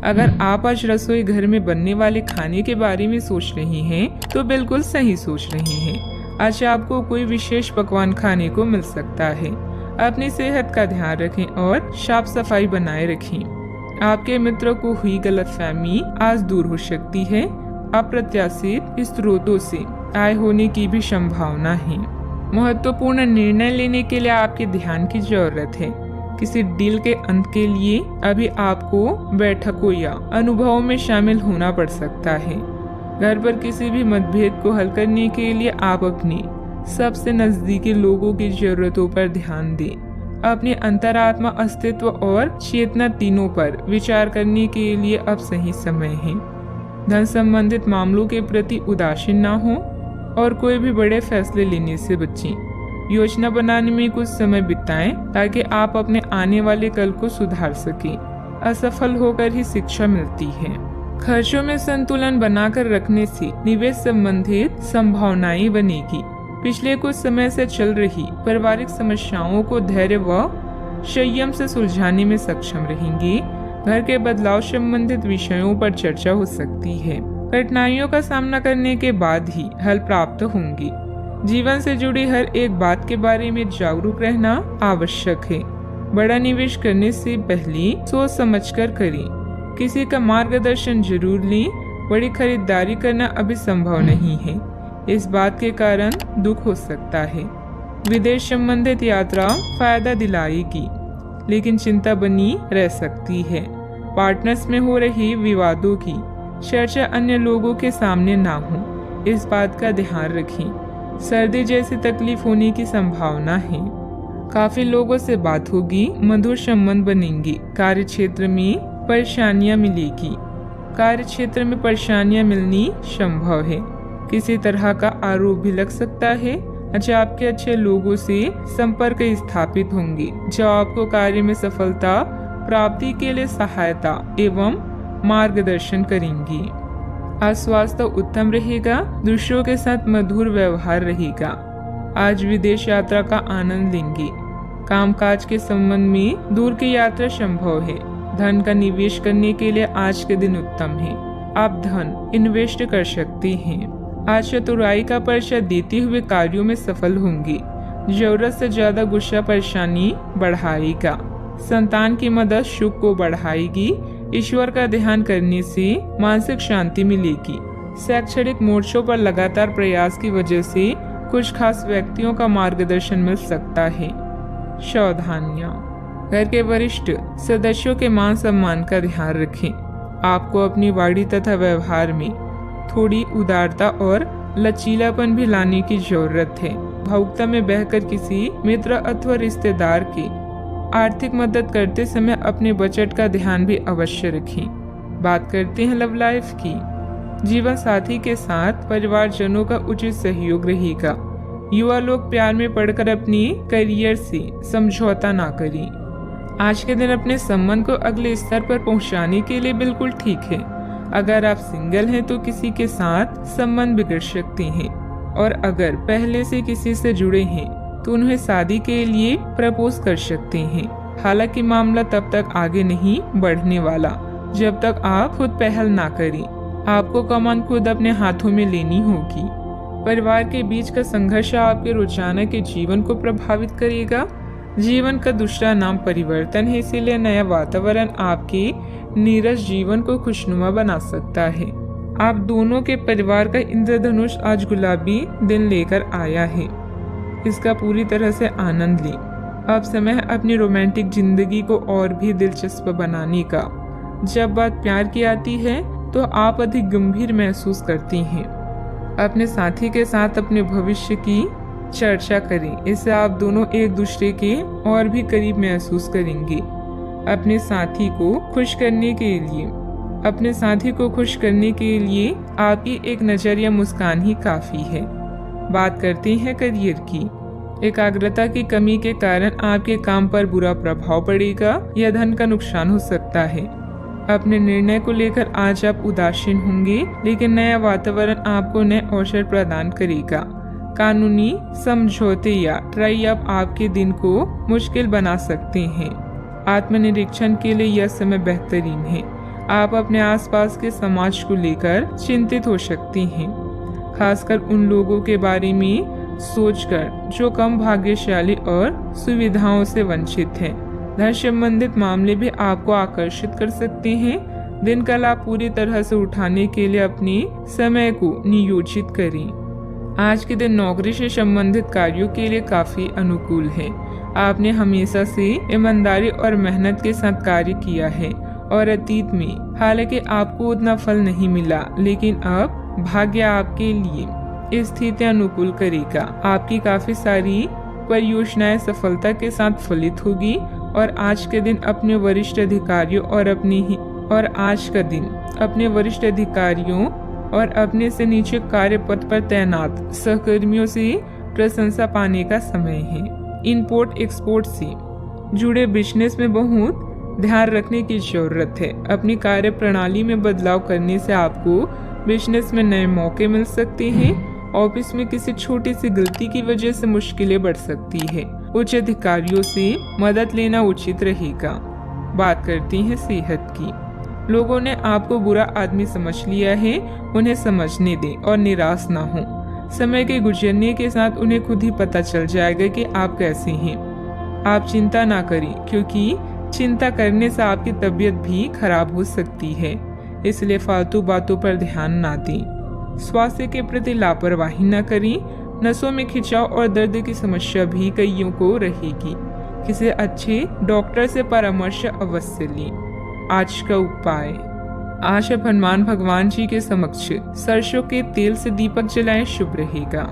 अगर आप आज रसोई घर में बनने वाले खाने के बारे में सोच रही हैं, तो बिल्कुल सही सोच रही हैं। आज आपको कोई विशेष पकवान खाने को मिल सकता है। अपनी सेहत का ध्यान रखें और साफ सफाई बनाए रखें। आपके मित्रों को हुई गलतफहमी आज दूर हो सकती है। अप्रत्याशित स्रोतों से आय होने की भी संभावना है। महत्वपूर्ण निर्णय लेने के लिए आपके ध्यान की जरूरत है। किसी डील के अंत के लिए अभी आपको बैठकों या अनुभवों में शामिल होना पड़ सकता है। घर पर किसी भी मतभेद को हल करने के लिए आप अपने सबसे नजदीकी लोगों की जरूरतों पर ध्यान दें। अपने अंतरात्मा, अस्तित्व और चेतना तीनों पर विचार करने के लिए अब सही समय है। धन संबंधित मामलों के प्रति उदासीन ना हो और कोई भी बड़े फैसले लेने से बचें। योजना बनाने में कुछ समय बिताएं ताकि आप अपने आने वाले कल को सुधार सकें। असफल होकर ही शिक्षा मिलती है। खर्चों में संतुलन बनाकर रखने से निवेश संबंधित संभावनाएं बनेगी। पिछले कुछ समय से चल रही पारिवारिक समस्याओं को धैर्य व संयम से सुलझाने में सक्षम रहेंगे। घर के बदलाव संबंधित विषयों पर चर्चा हो सकती है। कठिनाइयों का सामना करने के बाद ही हल प्राप्त होंगे। जीवन से जुड़ी हर एक बात के बारे में जागरूक रहना आवश्यक है। बड़ा निवेश करने से पहले सोच समझकर करें। किसी का मार्गदर्शन जरूर लें। बड़ी खरीदारी करना अभी संभव नहीं है। इस बात के कारण दुख हो सकता है। विदेश संबंधित यात्रा फायदा दिलाएगी, लेकिन चिंता बनी रह सकती है। पार्टनर्स में हो रही विवादों की चर्चा अन्य लोगों के सामने ना हो, इस बात का ध्यान रखें। सर्दी जैसी तकलीफ होने की संभावना है। काफी लोगों से बात होगी, मधुर संबंध बनेंगे। कार्य क्षेत्र में परेशानियां मिलेगी। कार्य क्षेत्र में परेशानियां मिलनी संभव है। किसी तरह का आरोप भी लग सकता है। आपके अच्छे लोगों से संपर्क स्थापित होंगे जो आपको कार्य में सफलता प्राप्ति के लिए सहायता एवं मार्गदर्शन करेंगी। आज स्वास्थ्य उत्तम रहेगा। दूसरों के साथ मधुर व्यवहार रहेगा। आज विदेश यात्रा का आनंद लेंगे। कामकाज के संबंध में दूर की यात्रा संभव है। धन का निवेश करने के लिए आज के दिन उत्तम है। आप धन इन्वेस्ट कर सकते हैं। आज चतुराई का परिचय देते हुए कार्यों में सफल होंगे। जरूरत से ज्यादा गुस्सा परेशानी बढ़ाएगा। संतान की मदद सुख को बढ़ाएगी। ईश्वर का ध्यान करने से मानसिक शांति मिलेगी। शैक्षणिक मोर्चों पर लगातार प्रयास की वजह से कुछ खास व्यक्तियों का मार्गदर्शन मिल सकता है। सावधानियां। घर के वरिष्ठ सदस्यों के मान सम्मान का ध्यान रखें। आपको अपनी वाणी तथा व्यवहार में थोड़ी उदारता और लचीलापन भी लाने की जरूरत है। भावुकता में बहकर किसी मित्र अथवा रिश्तेदार की आर्थिक मदद करते समय अपने बजट का ध्यान भी अवश्य रखें। बात करते हैं लव लाइफ की। जीवन साथी के साथ परिवारजनों का उचित सहयोग रहेगा। युवा लोग प्यार में पड़कर अपनी करियर से समझौता ना करें। आज के दिन अपने संबंध को अगले स्तर पर पहुंचाने के लिए बिल्कुल ठीक है। अगर आप सिंगल हैं तो किसी के साथ संबंध बिगड़ सकते हैं, और अगर पहले से किसी से जुड़े हैं तो उन्हें शादी के लिए प्रपोज कर सकते हैं। हालांकि मामला तब तक आगे नहीं बढ़ने वाला जब तक आप खुद पहल ना करें। आपको कमान खुद अपने हाथों में लेनी होगी। परिवार के बीच का संघर्ष आपके रोजाना के जीवन को प्रभावित करेगा। जीवन का दूसरा नाम परिवर्तन है, इसीलिए नया वातावरण आपके नीरस जीवन को खुशनुमा बना सकता है। आप दोनों के परिवार का इंद्रधनुष आज गुलाबी दिन लेकर आया है। इसका पूरी तरह से आनंद लें। अब समय है अपनी रोमांटिक जिंदगी को और भी दिलचस्प बनाने का। जब बात प्यार की आती है तो आप अधिक गंभीर महसूस करती हैं। अपने साथी के साथ अपने भविष्य की चर्चा करें। इससे आप दोनों एक दूसरे के और भी करीब महसूस करेंगे। अपने साथी को खुश करने के लिए आपकी एक नजर या मुस्कान ही काफी है। बात करते हैं करियर की। एकाग्रता की कमी के कारण आपके काम पर बुरा प्रभाव पड़ेगा या धन का नुकसान हो सकता है। अपने निर्णय को लेकर आज आप उदासीन होंगे, लेकिन नया वातावरण आपको नए अवसर प्रदान करेगा। कानूनी समझौते या ट्राई अप आपके दिन को मुश्किल बना सकते हैं। आत्मनिरीक्षण के लिए यह समय बेहतरीन है। आप अपने आसपास के समाज को लेकर चिंतित हो सकती हैं, खासकर उन लोगों के बारे में सोचकर जो कम भाग्यशाली और सुविधाओं से वंचित हैं। धन संबंधित मामले भी आपको आकर्षित कर सकते हैं। दिन का लाभ पूरी तरह से उठाने के लिए अपने समय को नियोजित करें। आज के दिन नौकरी से संबंधित कार्यों के लिए काफी अनुकूल है। आपने हमेशा से ईमानदारी और मेहनत के साथ कार्य किया है और अतीत में हालांकि आपको उतना फल नहीं मिला, लेकिन अब भाग्य आपके लिए स्थिति अनुकूल करेगा। आपकी काफी सारी परियोजनाएं सफलता के साथ फलित होगी और आज के दिन अपने वरिष्ठ अधिकारियों और अपने से नीचे कार्य पद पर तैनात सहकर्मियों से प्रशंसा पाने का समय है। इंपोर्ट एक्सपोर्ट से जुड़े बिजनेस में बहुत ध्यान रखने की जरूरत है। अपनी कार्य प्रणाली में बदलाव करने से आपको बिजनेस में नए मौके मिल सकते हैं। ऑफिस में किसी छोटी सी गलती की वजह से मुश्किलें बढ़ सकती है। उच्च अधिकारियों से मदद लेना उचित रहेगा। बात करते हैं सेहत की। लोगों ने आपको बुरा आदमी समझ लिया है, उन्हें समझने दें और निराश ना हो। समय के गुजरने के साथ उन्हें खुद ही पता चल जाएगा कि आप कैसे हैं। आप चिंता ना करें, क्योंकि चिंता करने से आपकी तबीयत भी खराब हो सकती है, इसलिए फालतू बातों पर ध्यान ना दें। स्वास्थ्य के प्रति लापरवाही न करें। नसों में खिंचाव और दर्द की समस्या भी कईयों को रहेगी। किसी अच्छे डॉक्टर से परामर्श अवश्य लें। आज का उपाय, आज आप हनुमान भगवान जी के समक्ष सरसों के तेल से दीपक जलाएं, शुभ रहेगा।